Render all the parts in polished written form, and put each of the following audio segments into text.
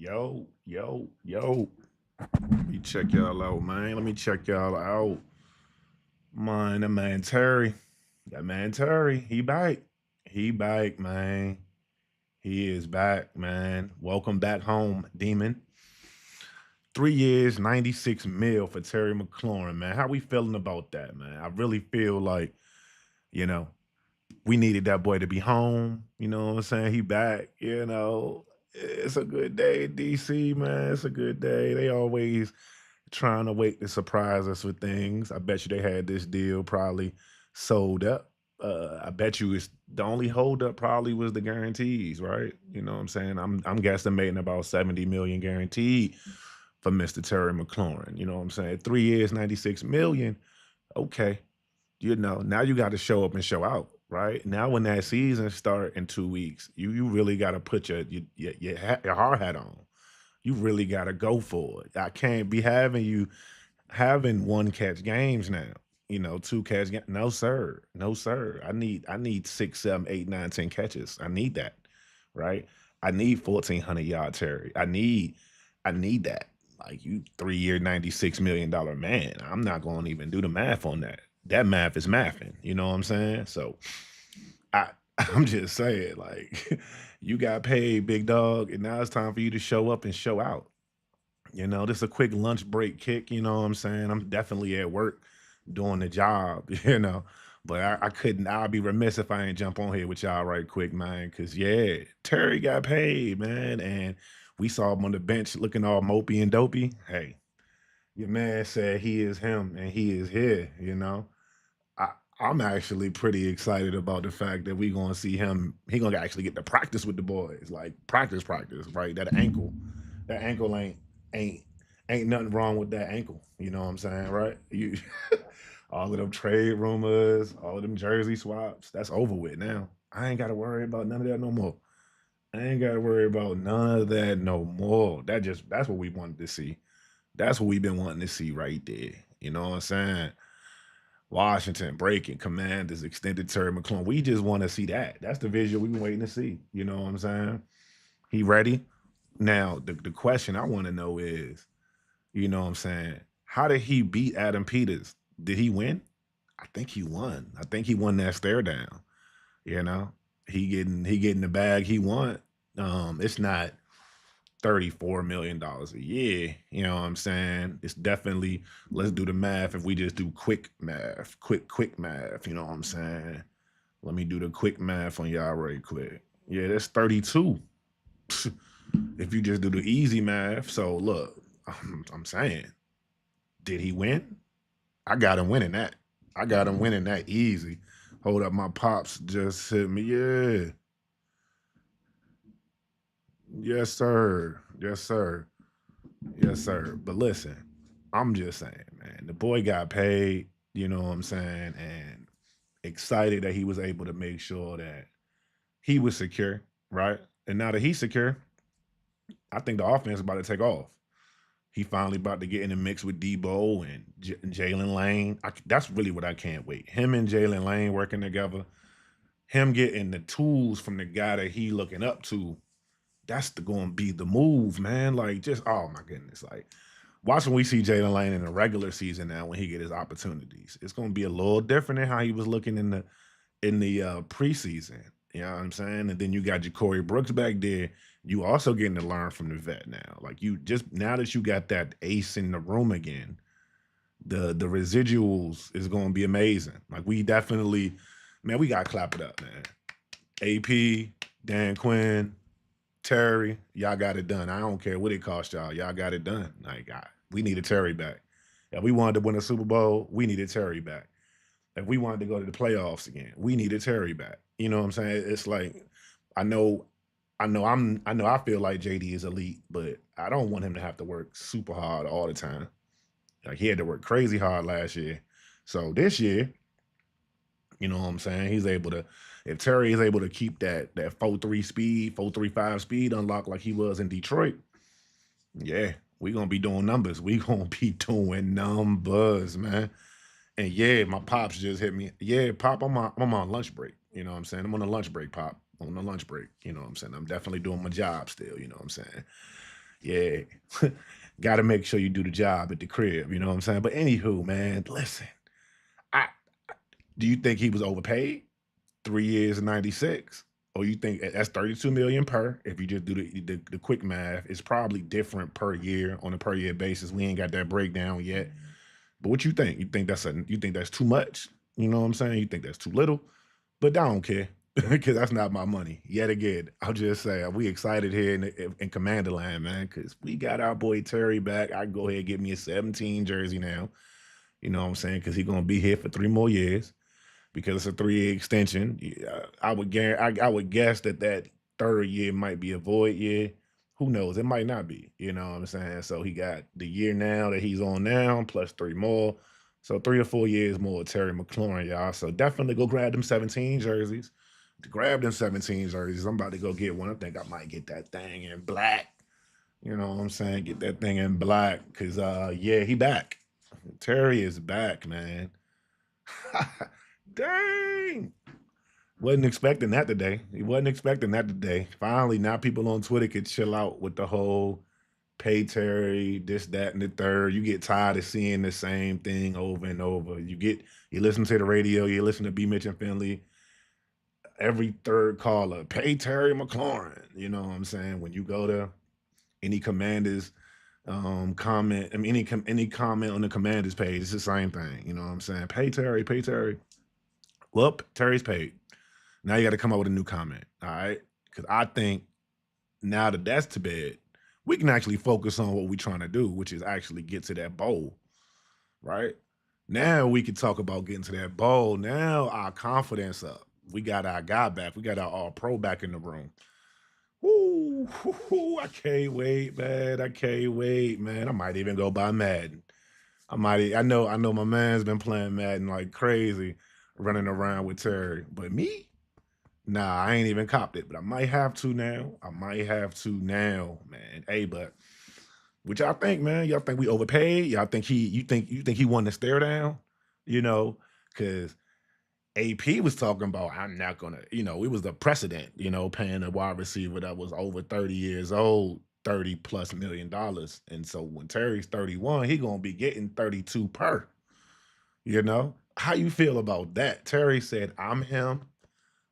Yo. Let me check y'all out, man. Let me check y'all out. Man, that man Terry. That man Terry. He back. He back, man. He is back, man. Welcome back home, Demon. 3 years, 96 mil for Terry McLaurin, man. How we feeling about that, man? I really feel like, you know, we needed that boy to be home. You know what I'm saying? He back, It's a good day in DC, man. It's a good day. They always trying to wait to surprise us with things. I bet you they had this deal probably sold up. I bet you it's the only holdup probably was the guarantees, right? You know what I'm saying? I'm guesstimating about 70 million guaranteed for Mr. Terry McLaurin. You know what I'm saying? 3 years, 96 million. Okay. Now you got to show up and show out, right? Now when that season start in 2 weeks, you really got to put your hard hat on. You really got to go for it. I can't be having you having one catch games now. Two catch games. No sir, no sir. I need 6, 7, 8, 9, 10 catches. I need that, right? I need 1,400 yard Terry. I need that. Like you 3 year $96 million man. I'm not going to even do the math on that. That math is mathing. You know what I'm saying? So I I'm just saying, like, you got paid, big dog, and now it's time for you to show up and show out. This is a quick lunch break kick, you know what I'm saying? I'm definitely at work doing the job, But I couldn't, I'll be remiss if I ain't jump on here with y'all right quick, man. Cause yeah, Terry got paid, man. And we saw him on the bench looking all mopey and dopey. Hey, your man said he is him and he is here. I, I'm actually pretty excited about the fact that we gonna see him. He gonna actually get to practice with the boys, like practice, right? That ankle ain't ain't nothing wrong with that ankle. You know what I'm saying, right? You all of them trade rumors, all of them jersey swaps, that's over with now. I ain't got to worry about none of that no more. I ain't got to worry about none of that no more. That's what we wanted to see. That's what we've been wanting to see right there. You know what I'm saying? Washington breaking Commanders extended Terry McClung. We just want to see that. That's the visual we've been waiting to see. You know what I'm saying? He ready? Now, the question I want to know is, you know what I'm saying, how did he beat Adam Peters? Did he win? I think he won. I think he won that stare down. You know, he getting the bag he want. It's not $34 million a year. You know what I'm saying? It's definitely, let's do the math. If we just do quick math, quick math, you know what I'm saying? Let me do the quick math on y'all right quick. Yeah, that's 32. If you just do the easy math. So look, I'm saying, did he win? I got him winning that. I got him winning that easy. Hold up, my pops just hit me. Yeah. Yes, sir. Yes, sir. Yes, sir. But listen, I'm just saying, man, the boy got paid, you know what I'm saying, and excited that he was able to make sure that he was secure, right? And now that he's secure, I think the offense is about to take off. He finally about to get in the mix with Deebo and Jaylin Lane. That's really what I can't wait. Him and Jaylin Lane working together, him getting the tools from the guy that he looking up to. That's going to be the move, man. Like, just oh my goodness, like watching we see Jaylin Lane in the regular season now when he get his opportunities. It's going to be a little different than how he was looking in the preseason. You know what I'm saying? And then you got Ja'Cory Brooks back there. You also getting to learn from the vet now. Like you just now that you got that ace in the room again, the residuals is going to be amazing. Like we definitely, man, we got to clap it up, man. AP, Dan Quinn, Terry, y'all got it done. I don't care what it cost y'all. Y'all got it done. Like we needed Terry back. If we wanted to win a Super Bowl, we needed Terry back. If we wanted to go to the playoffs again, we needed Terry back. You know what I'm saying? It's like I know, I know I feel like JD is elite, but I don't want him to have to work super hard all the time. Like he had to work crazy hard last year. So this year, you know what I'm saying? He's able to if Terry is able to keep that 4-3 speed, 4-3-5 speed unlocked like he was in Detroit, yeah, we gonna be doing numbers. We gonna be doing numbers, man. And yeah, my pops just hit me. Yeah, pop, I'm on lunch break. You know what I'm saying? I'm on a lunch break, pop. On a lunch break. You know what I'm saying? I'm definitely doing my job still, you know what I'm saying? Yeah. Got to make sure you do the job at the crib. You know what I'm saying? But anywho, man, listen. I Do you think he was overpaid? 3 years and 96, or you think that's 32 million per? If you just do the quick math, it's probably different per year on a per year basis. We ain't got that breakdown yet. But what you think? You think that's too much? You know what I'm saying? You think that's too little? But I don't care because that's not my money. Yet again, I'll just say we excited here in Commander Land, man, because we got our boy Terry back. I can go ahead and get me a 17 jersey now. You know what I'm saying? Because he's gonna be here for 3 more years because it's a 3 year extension. Yeah, I would guess that third year might be a void year. Who knows? It might not be. You know what I'm saying? So he got the year now that he's on now plus 3 more. So 3 or 4 years more with Terry McLaurin, y'all. So definitely go grab them 17 jerseys. To grab them 17 jerseys, I'm about to go get one. I think I might get that thing in black. You know what I'm saying? Get that thing in black. Cause yeah, he back. Terry is back, man. Dang. Wasn't expecting that today. He wasn't expecting that today. Finally, now people on Twitter could chill out with the whole pay Terry, this, that, and the third. You get tired of seeing the same thing over and over. You listen to the radio, you listen to B. Mitch and Finley, every third caller, pay Terry McLaurin. You know what I'm saying? When you go to any commanders comment, I mean any comment on the commanders page, it's the same thing. You know what I'm saying? Pay Terry, pay Terry. Well, Terry's paid. Now you got to come up with a new comment. All right. Because I think now that that's to bed, we can actually focus on what we're trying to do, which is actually get to that bowl. Right. Now we can talk about getting to that bowl. Now our confidence up. We got our guy back. We got our all pro back in the room. Woo, I can't wait, man. I can't wait, man. I might even go buy Madden. I know my man's been playing Madden like crazy, running around with Terry. But me, nah, I ain't even copped it, but I might have to now. I might have to now, man. Hey, but what y'all think, man? Y'all think we overpaid? Y'all think you think he won the stare down? You know, because AP was talking about I'm not gonna, it was the precedent, paying a wide receiver that was over 30 years old, 30 plus $1 million. And so when Terry's 31, he gonna be getting 32 per, you know? How you feel about that? Terry said, I'm him.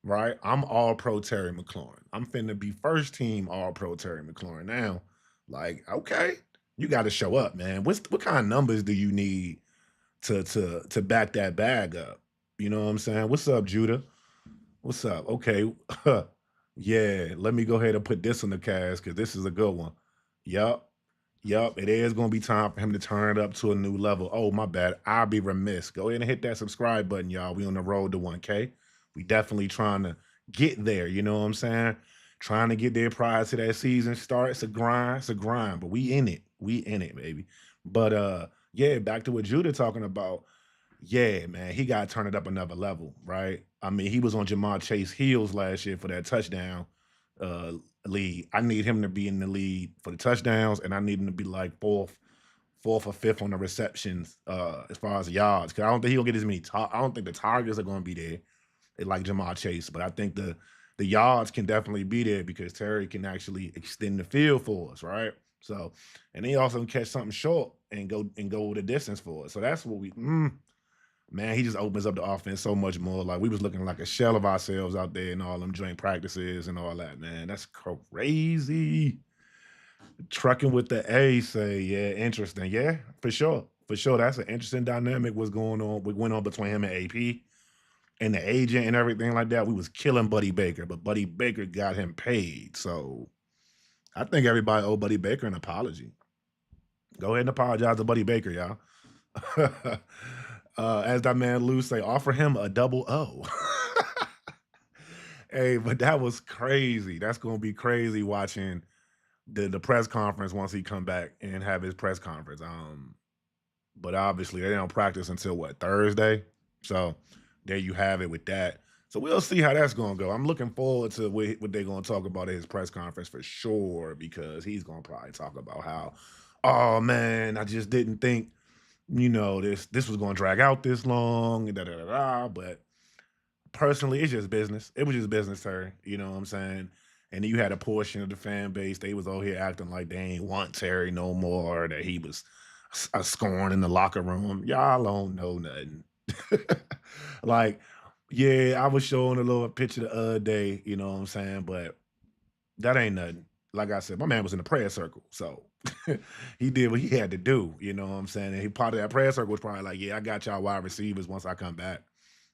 Right? I'm all pro Terry McLaurin. I'm finna be first team all pro Terry McLaurin now. Like, okay, you got to show up, man. What kind of numbers do you need to back that bag up? You know what I'm saying? What's up, Judah? What's up? Okay, yeah. Let me go ahead and put this on the cast because this is a good one. Yup. Yup, it is gonna be time for him to turn it up to a new level. Oh, my bad. I'll be remiss. Go ahead and hit that subscribe button, y'all. We on the road to 1K. We definitely trying to get there. You know what I'm saying? Trying to get there prior to that season start. It's a grind. It's a grind, but we in it. We in it, baby. But yeah, back to what Judah talking about. Yeah, man, he got to turn it up another level, right? I mean, he was on Jamar Chase heels last year for that touchdown uh lead. I need him to be in the lead for the touchdowns, and I need him to be like fourth or fifth on the receptions as far as yards. Because I don't think he'll get as many. I don't think the targets are going to be there like Jamar Chase, but I think the yards can definitely be there because Terry can actually extend the field for us, right? So, and he also can catch something short and go the distance for us. So that's what man, he just opens up the offense so much more. Like we was looking like a shell of ourselves out there in all them joint practices and all that, man. That's crazy. Trucking with the A say, yeah, interesting. Yeah, for sure. For sure. That's an interesting dynamic what's going on. What went on between him and AP and the agent and everything like that. We was killing Buddy Baker, but Buddy Baker got him paid. So I think everybody owe Buddy Baker an apology. Go ahead and apologize to Buddy Baker, y'all. As that man Lou say, offer him a double O. Hey, but that was crazy. That's gonna be crazy watching the press conference once he come back and have his press conference. But obviously they don't practice until what, Thursday? So there you have it with that. So we'll see how that's gonna go. I'm looking forward to what they're gonna talk about at his press conference for sure, because he's gonna probably talk about how, oh man, I just didn't think, this was gonna drag out this long, and da da da da. But personally, it's just business. It was just business, Terry. You know what I'm saying? And then you had a portion of the fan base, they was over here acting like they ain't want Terry no more, that he was a scorn in the locker room. Y'all don't know nothing. Like, yeah, I was showing a little picture the other day, you know what I'm saying? But that ain't nothing. Like I said, my man was in the prayer circle. So he did what he had to do, you know what I'm saying? And he part of that prayer circle was probably like, yeah, I got y'all wide receivers once I come back.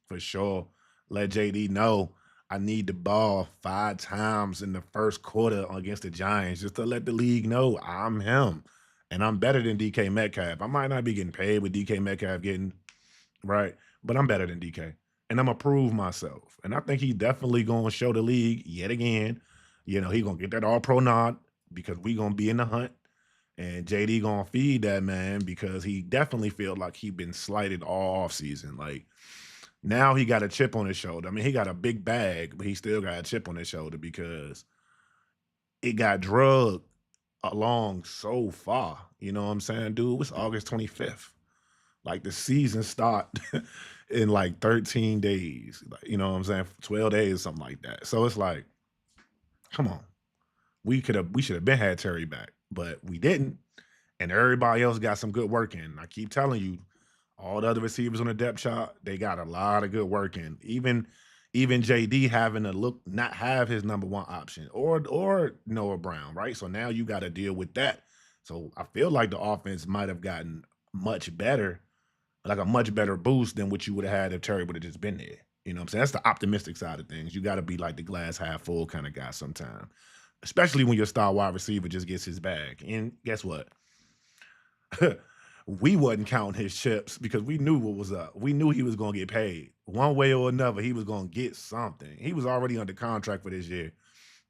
For sure. Let JD know I need the ball 5 times in the first quarter against the Giants just to let the league know I'm him. And I'm better than DK Metcalf. I might not be getting paid with DK Metcalf getting right, but I'm better than DK. And I'm gonna prove myself. And I think he's definitely gonna show the league yet again. You know, he gonna get that all pro nod because we gonna be in the hunt. And JD gonna feed that man because he definitely feel like he been slighted all off season. Like now he got a chip on his shoulder. I mean, he got a big bag, but he still got a chip on his shoulder because it got drugged along so far. You know what I'm saying, dude? It's August 25th. Like the season start in like 13 days. Like, you know what I'm saying? 12 days, something like that. So it's like, come on. We should have been had Terry back, but we didn't. And everybody else got some good work in. I keep telling you, all the other receivers on the depth chart, they got a lot of good work in. Even JD having to look not have his number one option or Noah Brown, right? So now you got to deal with that. So I feel like the offense might have gotten much better, like a much better boost than what you would have had if Terry would have just been there. You know what I'm saying? That's the optimistic side of things. You got to be like the glass half full kind of guy sometime, especially when your star wide receiver just gets his bag. And guess what? We wasn't counting his chips because we knew what was up. We knew he was going to get paid one way or another. He was going to get something. He was already under contract for this year.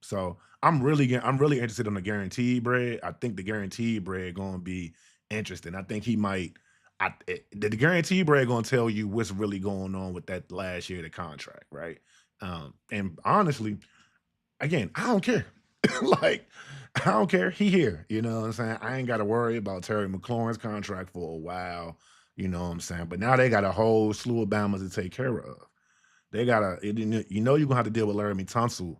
So I'm really interested in the guaranteed bread. I think the guaranteed bread going to be interesting. I think he might. The guaranteed bread going to tell you what's really going on with that last year of the contract, right? And honestly, again, I don't care. Like, I don't care. He here. You know what I'm saying? I ain't got to worry about Terry McLaurin's contract for a while. You know what I'm saying? But now they got a whole slew of Bamas to take care of. They got you know, you're gonna have to deal with Laramie Tunsil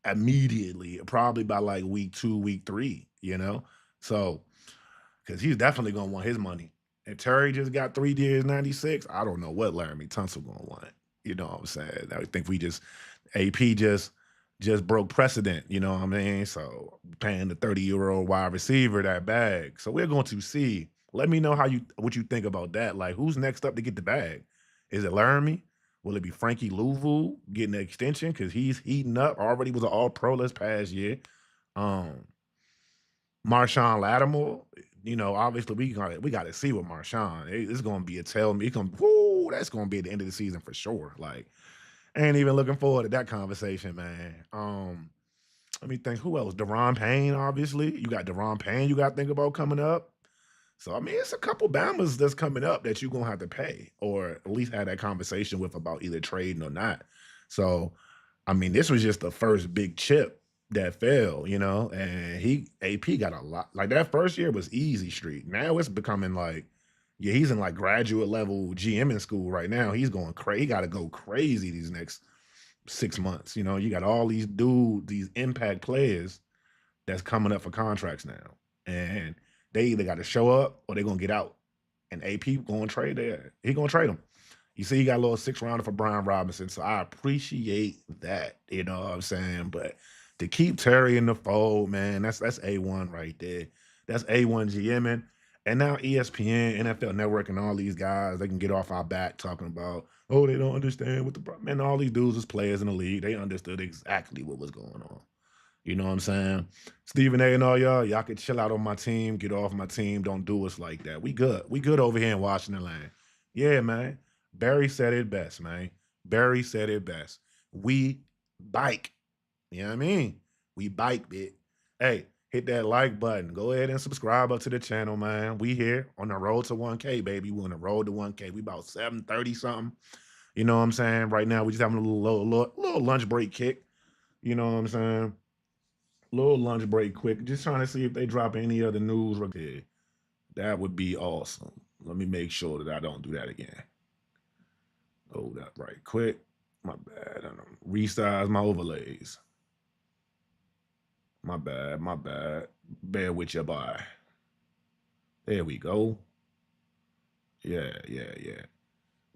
immediately, probably by like week 2, week 3, you know? So, because he's definitely gonna want his money. If Terry just got 3 years, 96, I don't know what Laramie Tunsil gonna want. You know what I'm saying? I think we just AP just broke precedent, you know what I mean? So paying the 30-year-old wide receiver that bag. So we're going to see. Let me know what you think about that. Like, who's next up to get the bag? Is it Laramie? Will it be Frankie Louvu getting an extension because he's heating up? Already was an All Pro this past year. Um, Marshawn Lattimore, you know, obviously we got to see with Marshawn. It's going to be a tell me. Whoo, that's going to be at the end of the season for sure. Like, I ain't even looking forward to that conversation, man. Let me think. Who else? Deron Payne, obviously. You got Deron Payne. You got to think about coming up. So I mean, it's a couple Bamas that's coming up that you're gonna have to pay, or at least have that conversation with about either trading or not. So, I mean, this was just the first big chip that fell, you know, and he AP got a lot. Like that first year was easy street. Now it's becoming like, yeah, he's in like graduate level GM in school right now. He's going crazy. He got to go crazy these next 6 months. You know, you got all these impact players that's coming up for contracts now, and they either got to show up or they're gonna get out. And AP going to trade there. He gonna trade them. You see, he got a little 6 rounder for Brian Robinson, so I appreciate that. You know what I'm saying? But to keep Terry in the fold, man, that's A1 right there. That's A1 GMing. And now ESPN, NFL Network, and all these guys, they can get off our back talking about, oh, they don't understand what the problem. Man, all these dudes was players in the league. They understood exactly what was going on. You know what I'm saying? Stephen A and all y'all can chill out on my team, get off my team. Don't do us like that. We good. We good over here in Washington land. Yeah, man. Barry said it best, man. Barry said it best. We bike. You know what I mean? We bike, bit. Hey, hit that like button. Go ahead and subscribe up to the channel, man. We here on the road to 1K, baby. We on the road to 1K. We about 730 something. You know what I'm saying? Right now, we just having a little lunch break kick. You know what I'm saying? Little lunch break quick. Just trying to see if they drop any other news right there. That would be awesome. Let me make sure that I don't do that again. Hold up right quick. My bad. I don't resize my overlays. My bad, my bad. Bear with your boy. There we go. Yeah, yeah, yeah.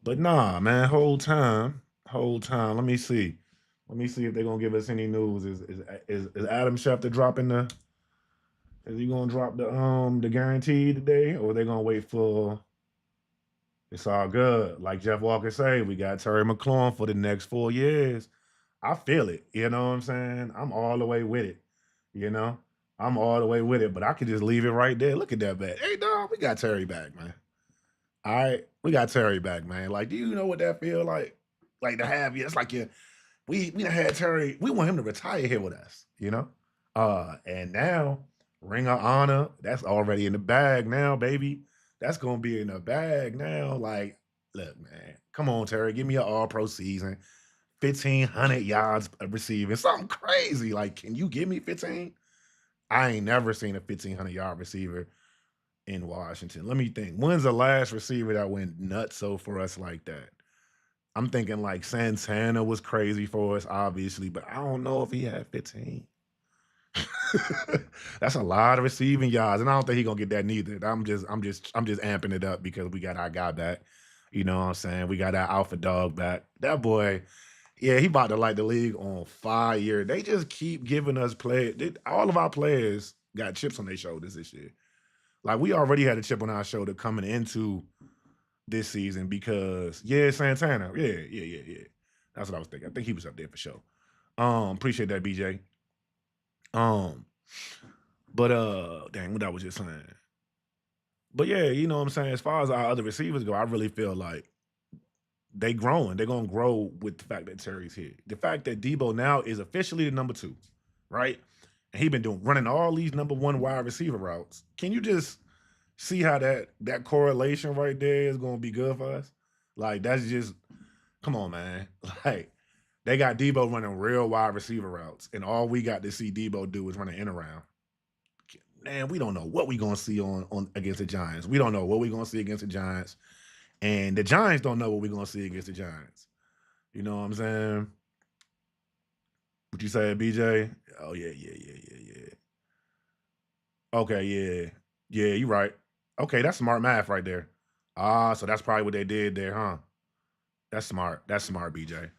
But nah, man, whole time. Let me see. Let me see if they're gonna give us any news. Is Adam Schefter dropping the? Is he gonna drop the guarantee today, or are they gonna wait for? It's all good. Like Jeff Walker say, we got Terry McLaurin for the next 4 years. I feel it. You know what I'm saying? I'm all the way with it. You know, I'm all the way with it. But I could just leave it right there. Look at that bet. Hey, dog, we got Terry back, man. All right, we got Terry back, man. Like, do you know what that feel like? Like to have you? It's like we done had Terry. We want him to retire here with us, you know. And now Ring of Honor, that's already in the bag now, baby. That's gonna be in the bag now. Like, look, man, come on, Terry, give me an All Pro season, 1,500 yards of receiving, something crazy. Like, can you give me 15? I ain't never seen a 1,500-yard receiver in Washington. Let me think. When's the last receiver that went nuts so for us like that? I'm thinking like Santana was crazy for us, obviously, but I don't know if he had 15. That's a lot of receiving yards, and I don't think he's gonna get that neither. I'm just amping it up because we got our guy back. You know what I'm saying? We got our alpha dog back. That boy, yeah, he about to light the league on fire. They just keep giving us play. All of our players got chips on their shoulders this year. Like we already had a chip on our shoulder coming into this season because Santana. Yeah. That's what I was thinking. I think he was up there for sure. Appreciate that, BJ. Um, but dang, what I was just saying. But yeah, you know what I'm saying? As far as our other receivers go, I really feel like they growing. They're gonna grow with the fact that Terry's here. The fact that Deebo now is officially the number two, right? And he been doing running all these number one wide receiver routes. Can you just see how that correlation right there is gonna be good for us? Like that's just come on, man. Like they got Deebo running real wide receiver routes, and all we got to see Deebo do is run an in around. Man, we don't know what we're gonna see on against the Giants. We don't know what we're gonna see against the Giants. And the Giants don't know what we're gonna see against the Giants. You know what I'm saying? What you say, BJ? Oh yeah. Okay, yeah. Yeah, you're right. Okay, that's smart math right there. Ah, so that's probably what they did there, huh? That's smart. That's smart, BJ.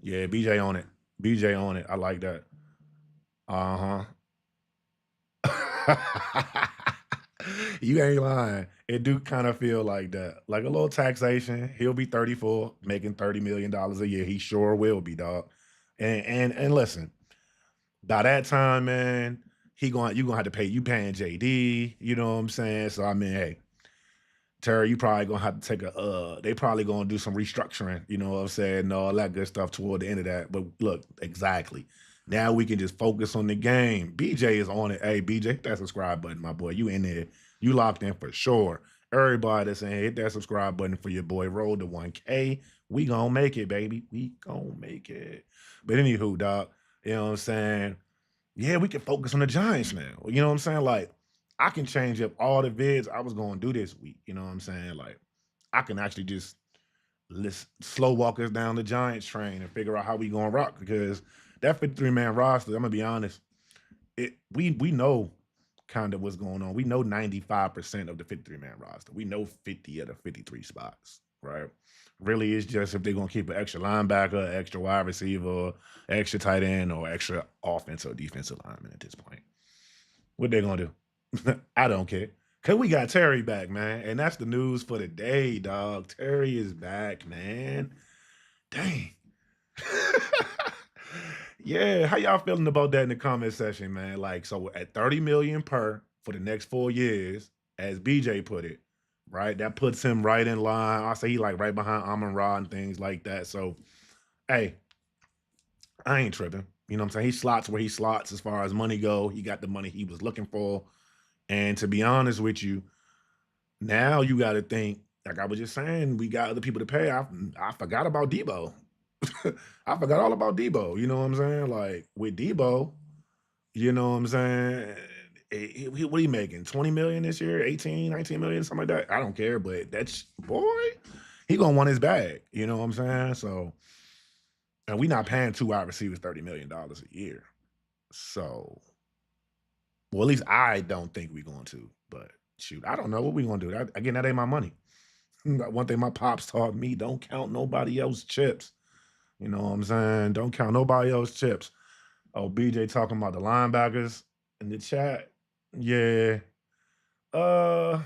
Yeah, BJ on it. BJ on it. I like that. Uh-huh. You ain't lying. It do kind of feel like that. Like a little taxation. He'll be 34, making $30 million a year. He sure will be, dog. And listen, by that time, man, you gonna have to pay you paying JD, you know what I'm saying? So I mean, hey, Terry, you probably gonna have to take a they probably gonna do some restructuring, you know what I'm saying, and all that good stuff toward the end of that. But look, exactly. Now we can just focus on the game. BJ is on it. Hey, BJ, hit that subscribe button, my boy. You in there. You locked in for sure. Everybody that's in here, hit that subscribe button for your boy. Roll to 1K. We gonna make it, baby. We gonna make it. But anywho, dog, you know what I'm saying? Yeah, we can focus on the Giants now. You know what I'm saying? Like, I can change up all the vids I was going to do this week. You know what I'm saying? Like, I can actually just slow walk us down the Giants train and figure out how we going to rock because that 53-man roster, I'm going to be honest, we know kind of what's going on. We know 95% of the 53-man roster. We know 50 of the 53 spots, right? Really, it's just if they're going to keep an extra linebacker, extra wide receiver, extra tight end, or extra offensive or defensive lineman at this point. What they gonna do? I don't care. Cause we got Terry back, man. And that's the news for the day, dog. Terry is back, man. Dang. Yeah, how y'all feeling about that in the comment section, man? Like, so at 30 million per for the next 4 years, as BJ put it, right? That puts him right in line. I say he like right behind Amon Ra and things like that. So, hey, I ain't tripping. You know what I'm saying? He slots where he slots as far as money go. He got the money he was looking for. And to be honest with you, now you got to think, like I was just saying, we got other people to pay. I forgot about Deebo. I forgot all about Deebo. You know what I'm saying? Like with Deebo, you know what I'm saying? What are you making? 20 million this year? 18, 19 million, something like that? I don't care, but that's boy, he gonna want his bag. You know what I'm saying? So, and we not paying two wide receivers $30 million a year. So Well, at least I don't think we're going to. But shoot, I don't know what we're gonna do. Again, that ain't my money. One thing my pops taught me: don't count nobody else's chips. You know what I'm saying? Don't count nobody else's chips. Oh, BJ talking about the linebackers in the chat. Yeah. Uh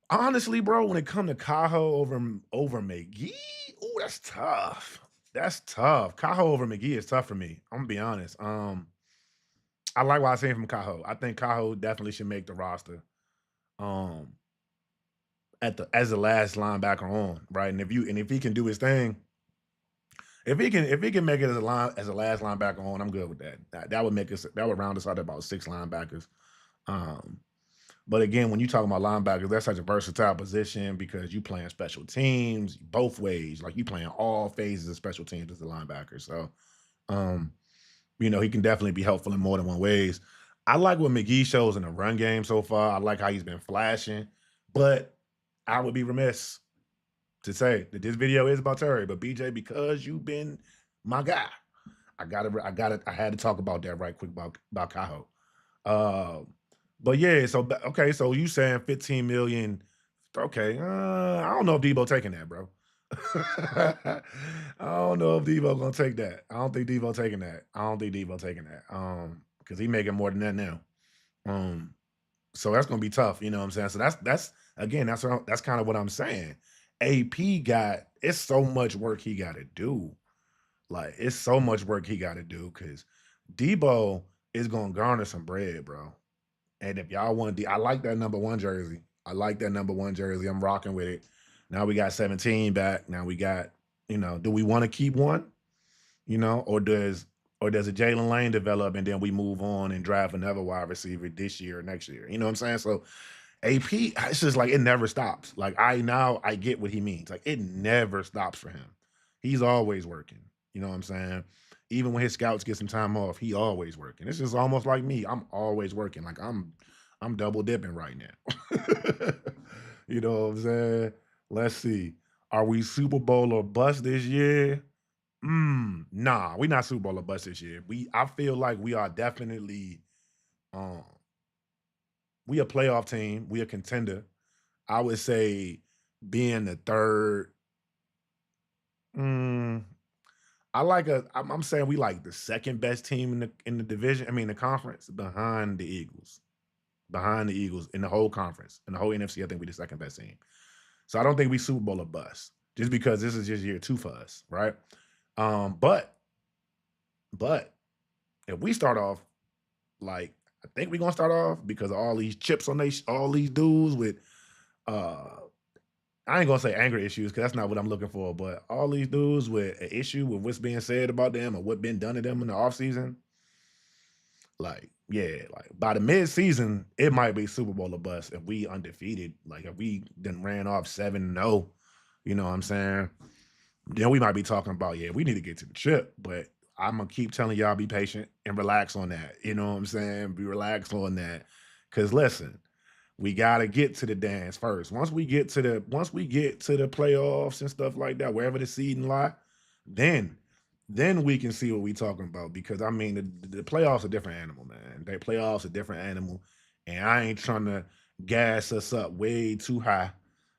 Honestly, bro, when it come to Cajo over McGee, ooh, that's tough. That's tough. Cajo over McGee is tough for me. I'm gonna be honest. I like what I seen from Cajo. I think Cajo definitely should make the roster. Um, at the as the last linebacker on, right? And if he can do his thing, if he can make it as a last linebacker on, I'm good with that. That would make us that would round us out at about 6 linebackers. Um, But again, when you talk about linebackers, that's such a versatile position because you playing special teams both ways. Like you playing all phases of special teams as a linebacker. So, um, he can definitely be helpful in more than one ways. I like what McGee shows in the run game so far. I like how he's been flashing, but I would be remiss to say that this video is about Terry. But BJ, because you've been my guy, I had to talk about that right quick about Cajo. Uh, but yeah, so okay, so you saying 15 million? Okay, I don't know if Deebo taking that, bro. I don't know if Deebo gonna take that. I don't think Deebo taking that. I don't think Deebo taking that. Because he making more than that now. Um, so that's gonna be tough. You know what I'm saying? So that's again, that's kind of what I'm saying. AP got it's so much work he got to do. Like it's so much work he got to do because Debo is gonna garner some bread, bro. And if y'all want I like that number one jersey. I like that number one jersey. I'm rocking with it. Now we got 17 back. Now we got, do we want to keep one? Or does a Jaylin Lane develop and then we move on and draft another wide receiver this year or next year? You know what I'm saying? So AP, it's just like it never stops. Like I get what he means. Like it never stops for him. He's always working. You know what I'm saying? Even when his scouts get some time off, he always working. It's just almost like me. I'm always working. Like I'm double dipping right now. You know what I'm saying? Let's see. Are we Super Bowl or bust this year? Nah, we not Super Bowl or bust this year. I feel like we are definitely um we a playoff team. We a contender. I would say being the third. Mm, I'm saying we like the second best team in the division. I mean the conference behind the Eagles. Behind the Eagles in the whole conference. In the whole NFC, I think we the second best team. So I don't think we Super Bowl or bust. Just because this is just year two for us, right? But if we start off like I think we're gonna start off because of all these chips on all these dudes with uh I ain't gonna say anger issues because that's not what I'm looking for, but all these dudes with an issue with what's being said about them or what been done to them in the offseason, like, yeah, like by the mid-season, it might be Super Bowl or bust if we undefeated. Like if we then ran off 7-0, you know what I'm saying? Then we might be talking about, yeah, we need to get to the chip. But I'm gonna keep telling y'all be patient and relax on that. You know what I'm saying? Be relaxed on that. Cause listen, we gotta get to the dance first. Once we get to the playoffs and stuff like that, wherever the seeding lie, then then we can see what we talking about. Because I mean, the playoffs a different animal, man. They playoffs a different animal, and I ain't trying to gas us up way too high.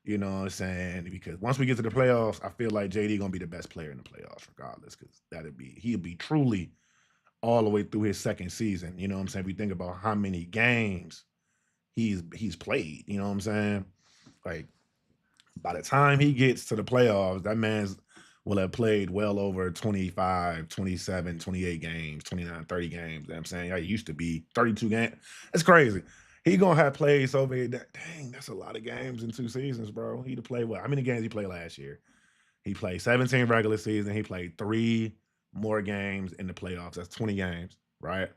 You know what I'm saying? Because once we get to the playoffs, I feel like JD gonna be the best player in the playoffs, regardless. Because he'll be truly all the way through his second season. You know what I'm saying? If we think about how many games he's played. You know what I'm saying? Like by the time he gets to the playoffs, that man's will have played well over 25, 27, 28 games, 29, 30 games. You know what I'm saying? I used to be 32 games. That's crazy. He gonna have played so many. Dang, that's a lot of games in 2 seasons, bro. He'd have played what? How many games he played last year? He played 17 regular season. He played 3 more games in the playoffs. That's 20 games, right?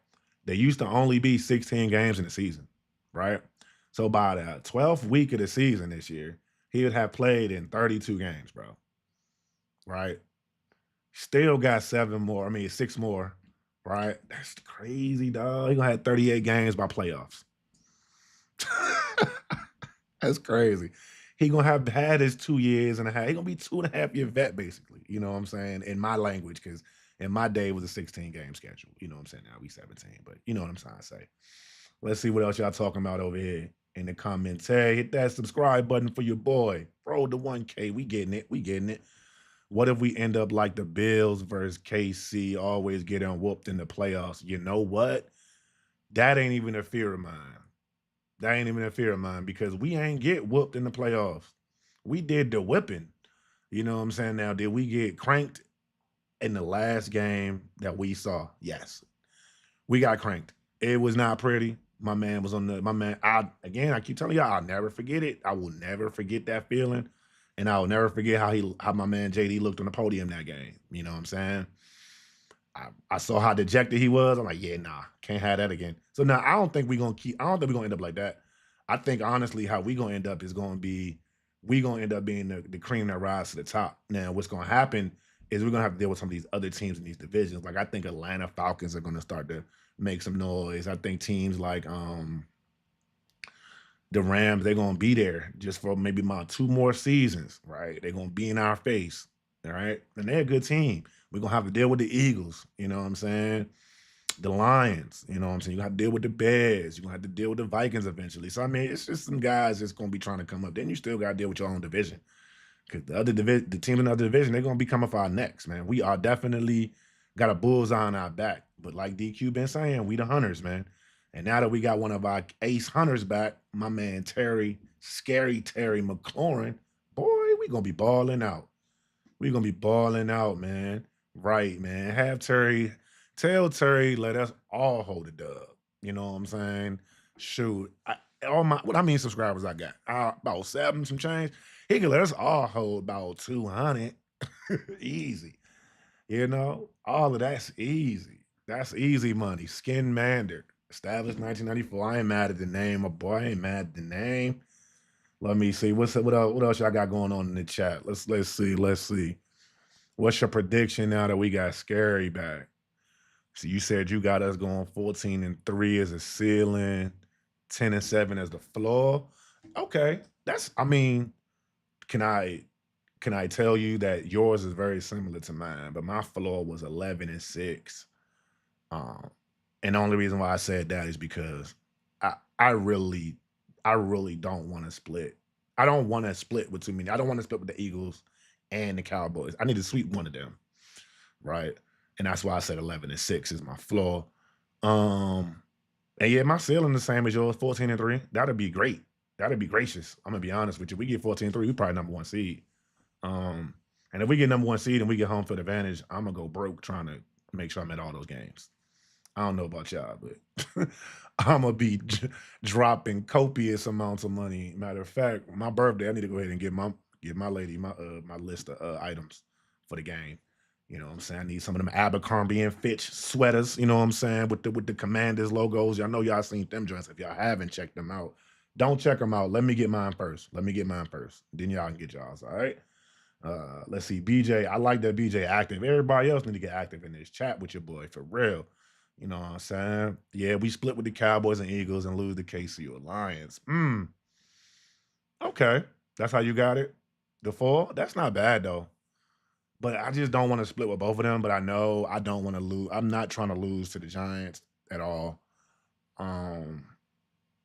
They used to only be 16 games in the season, right? So by the 12th week of the season this year, he would have played in 32 games, bro. Right? Still got 7 more. I mean, 6 more. Right? That's crazy, dog. He gonna have 38 games by playoffs. That's crazy. He gonna have had his 2 years and a half. He gonna be 2.5 year vet, basically. You know what I'm saying? In my language, because In my day, it was a 16 game schedule. You know what I'm saying? Now we 17, but you know what I'm trying to say. Let's see what else y'all talking about over here in the comments. Hey, hit that subscribe button for your boy. Roll the 1K. We getting it. We getting it. What if we end up like the Bills versus KC, always getting whooped in the playoffs? You know what? That ain't even a fear of mine. That ain't even a fear of mine because we ain't get whooped in the playoffs. We did the whipping. You know what I'm saying? Now, did we get cranked in the last game that we saw? Yes. We got cranked. It was not pretty. My man was on the my man. I keep telling y'all, I'll never forget it. I will never forget that feeling. And I'll never forget how my man JD looked on the podium that game. You know what I'm saying? I saw how dejected he was. I'm like, yeah, nah, can't have that again. So now I don't think we're gonna end up like that. I think honestly, how we gonna end up is gonna be we gonna end up being the cream that rise to the top. Now, what's gonna happen is we're gonna have to deal with some of these other teams in these divisions. Like I think Atlanta Falcons are gonna start to make some noise. I think teams like the Rams, they're gonna be there just for maybe about 2 more seasons, right? They're gonna be in our face, all right? And they're a good team. We're gonna have to deal with the Eagles, you know what I'm saying? The Lions, you know what I'm saying? You have to deal with the Bears. You're gonna have to deal with the Vikings eventually. So I mean, it's just some guys that's gonna be trying to come up. Then you still gotta deal with your own division. Because the team in the other division, they're gonna be coming for our necks, man. We are definitely got a bullseye on our back. But like DQ been saying, we the hunters, man. And now that we got one of our ace hunters back, my man scary Terry McLaurin, boy, we gonna be balling out. We gonna be balling out, man. Right, man. Tell Terry, let us all hold a dub. You know what I'm saying? Shoot, all my what I mean subscribers I got about 7 some change. He can let us all hold about 200, easy. You know, all of that's easy. That's easy money. Skin Mander, established 1994. I ain't mad at the name, my boy. I ain't mad at the name. Let me see. What else y'all got going on in the chat? Let's see. What's your prediction now that we got Scary back? So you said you got us going 14-3 as a ceiling, 10-7 as the floor. Okay. I mean, can I tell you that yours is very similar to mine, but my floor was 11-6. Um, and the only reason why I said that is because I I really I really don't want to split. I don't want to split with too many. I don't want to split with the Eagles and the Cowboys. I need to sweep one of them, right? And that's why I said 11-6 is my floor. Um, and yeah, my ceiling the same as yours, 14-3. That'd be great. That'd be gracious. I'm gonna be honest with you. We get 14-3, we probably number one seed. Um, and if we get number one seed and we get home field advantage, I'm gonna go broke trying to make sure I'm at all those games. I don't know about y'all, but I'm gonna be dropping copious amounts of money. Matter of fact, my birthday, I need to go ahead and give my lady my list of items for the game. You know what I'm saying? I need some of them Abercrombie and Fitch sweaters. You know what I'm saying with the Commanders logos. Y'all know y'all seen them joints. If y'all haven't checked them out, don't check them out. Let me get mine first. Let me get mine first. Then y'all can get y'all's. All right. Let's see. BJ, I like that BJ active. Everybody else need to get active in this chat with your boy for real. You know what I'm saying? Yeah, we split with the Cowboys and Eagles and lose the KC or Lions. Okay. That's how you got it. The four? That's not bad though. But I just don't want to split with both of them. But I know I don't want to lose. I'm not trying to lose to the Giants at all. Um,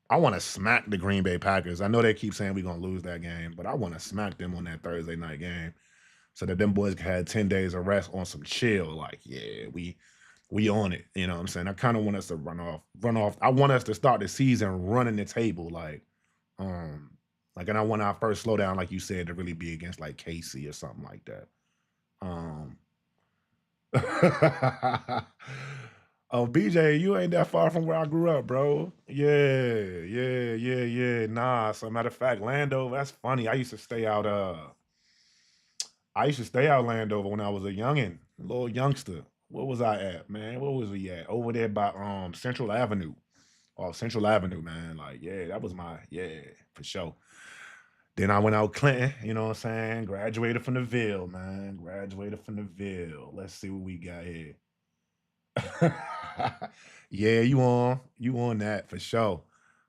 I want to smack the Green Bay Packers. I know they keep saying we're gonna lose that game, but I want to smack them on that Thursday night game so that them boys had 10 days of rest on some chill. Like, yeah, we on it. You know what I'm saying? I kind of want us to run off. I want us to start the season running the table, um, and I want our first slowdown, like you said, to really be against like KC or something like that. Um, oh, BJ, you ain't that far from where I grew up, bro. Yeah. Nah, so matter of fact, Landover, that's funny. I used to stay out Landover when I was a youngin', a little youngster. What was I at, man? What was we at? Over there by Central Avenue. Oh, Central Avenue, man. Like, yeah, that was for sure. Then I went out Clinton, you know what I'm saying? Graduated from the Ville, man. Graduated from the Ville. Let's see what we got here. Yeah, you on that for sure.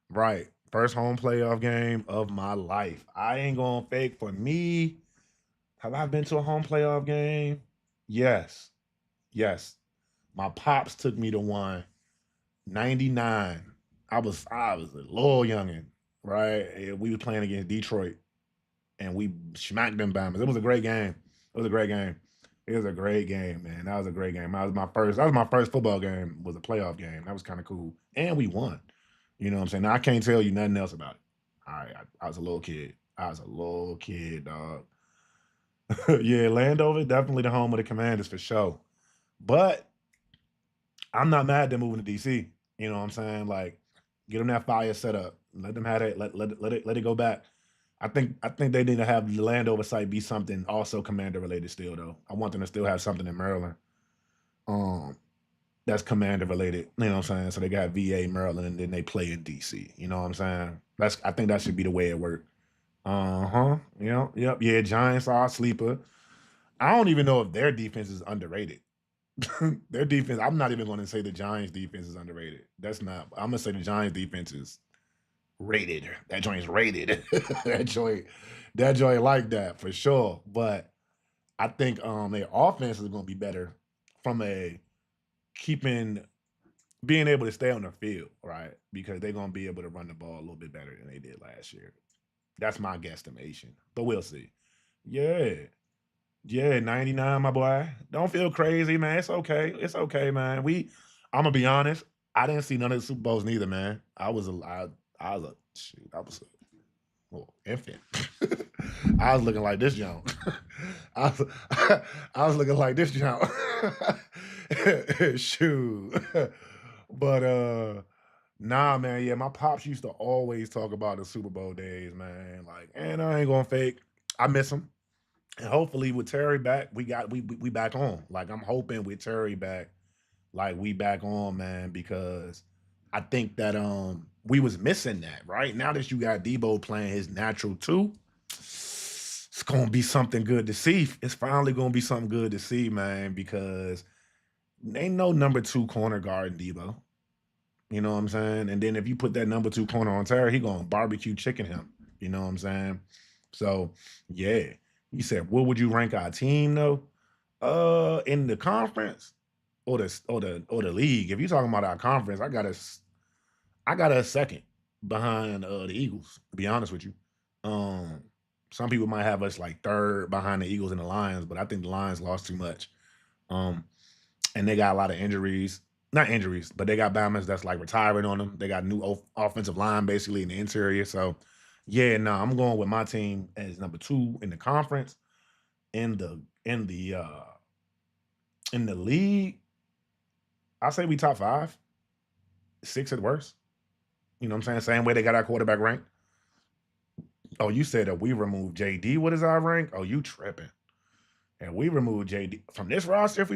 Right. First home playoff game of my life. I ain't gonna fake for me. Have I been to a home playoff game? Yes. Yes. My pops took me to one 99. I was a little youngin', right? And we was playing against Detroit and we smacked them Bama's. It was a great game. It was a great game. It was a great game, man. That was a great game. That was my first football game, was a playoff game. That was kind of cool. And we won. You know what I'm saying? Now I can't tell you nothing else about it. All right. I was a little kid. I was a little kid, dog. Yeah, Landover, definitely the home of the Commanders for sure. But I'm not mad at them moving to DC. You know what I'm saying? Like, get them that fire set up. Let them have it. Let it go back. I think they need to have the land oversight be something also commander related still though. I want them to still have something in Maryland. Um that's commander related. You know what I'm saying? So they got VA Maryland and then they play in DC. You know what I'm saying? I think that should be the way it worked. Uh-huh. Yep. Yeah, Giants are a sleeper. I don't even know if their defense is underrated. Their defense, I'm not even going to say the Giants defense is underrated. That's not. I'm gonna say the Giants defense is rated. That joint's rated. that joint, that joint like that for sure. But I think their offense is gonna be better from a keeping being able to stay on the field, right? Because they're gonna be able to run the ball a little bit better than they did last year. That's my guesstimation. But we'll see. Yeah. Yeah, 99, my boy. Don't feel crazy, man. It's okay. It's okay, man. I'm gonna be honest. I didn't see none of the Super Bowls neither, man. I was a shoot. I was a little infant. I was looking like this junk. I was, I was looking like this junk. Shoot. But nah, man. Yeah, my pops used to always talk about the Super Bowl days, man. Like, and I ain't gonna fake. I miss them. And hopefully with Terry back, we back on. Like I'm hoping with Terry back, like we back on, man, because I think that we was missing that, right? Now that you got Deebo playing his natural too, it's gonna be something good to see. It's finally gonna be something good to see, man, because ain't no number two corner guard in Deebo. You know what I'm saying? And then if you put that number two corner on Terry, he gonna barbecue chicken him. You know what I'm saying? So yeah. You said, what would you rank our team though? In the conference or the league. If you're talking about our conference, I got a second behind the Eagles, to be honest with you. Um some people might have us like third behind the Eagles and the Lions, but I think the Lions lost too much. Um and they got a lot of injuries. Not injuries, but they got Bama's that's like retiring on them. They got new offensive line basically in the interior. So yeah, no, I'm going with my team as number two in the conference. In the in the in the league, I say we top five, six at worst. You know what I'm saying? Same way they got our quarterback ranked. Oh, you said that we removed JD. What is our rank? Oh, you tripping. And we removed JD from this roster.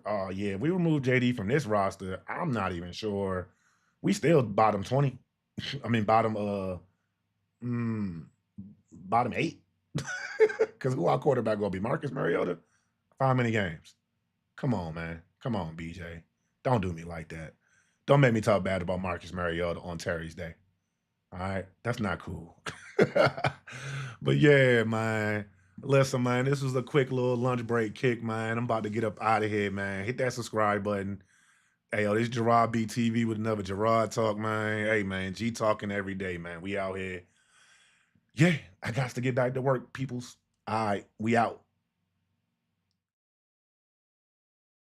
Oh yeah, if we remove JD from this roster, I'm not even sure. We still bottom 20. I mean mm, bottom eight. Because who our quarterback gonna be? Marcus Mariota? For how many games? Come on, man. Come on, BJ. Don't do me like that. Don't make me talk bad about Marcus Mariota on Terry's day. All right, that's not cool. But yeah, man. Listen, man, this was a quick little lunch break kick, man. I'm about to get up out of here, man. Hit that subscribe button. Hey, yo, this Gerard B TV with another Gerard talk, man. Hey, man, G talking every day, man. We out here. Yeah, I got to get back to work, peoples. All right, we out.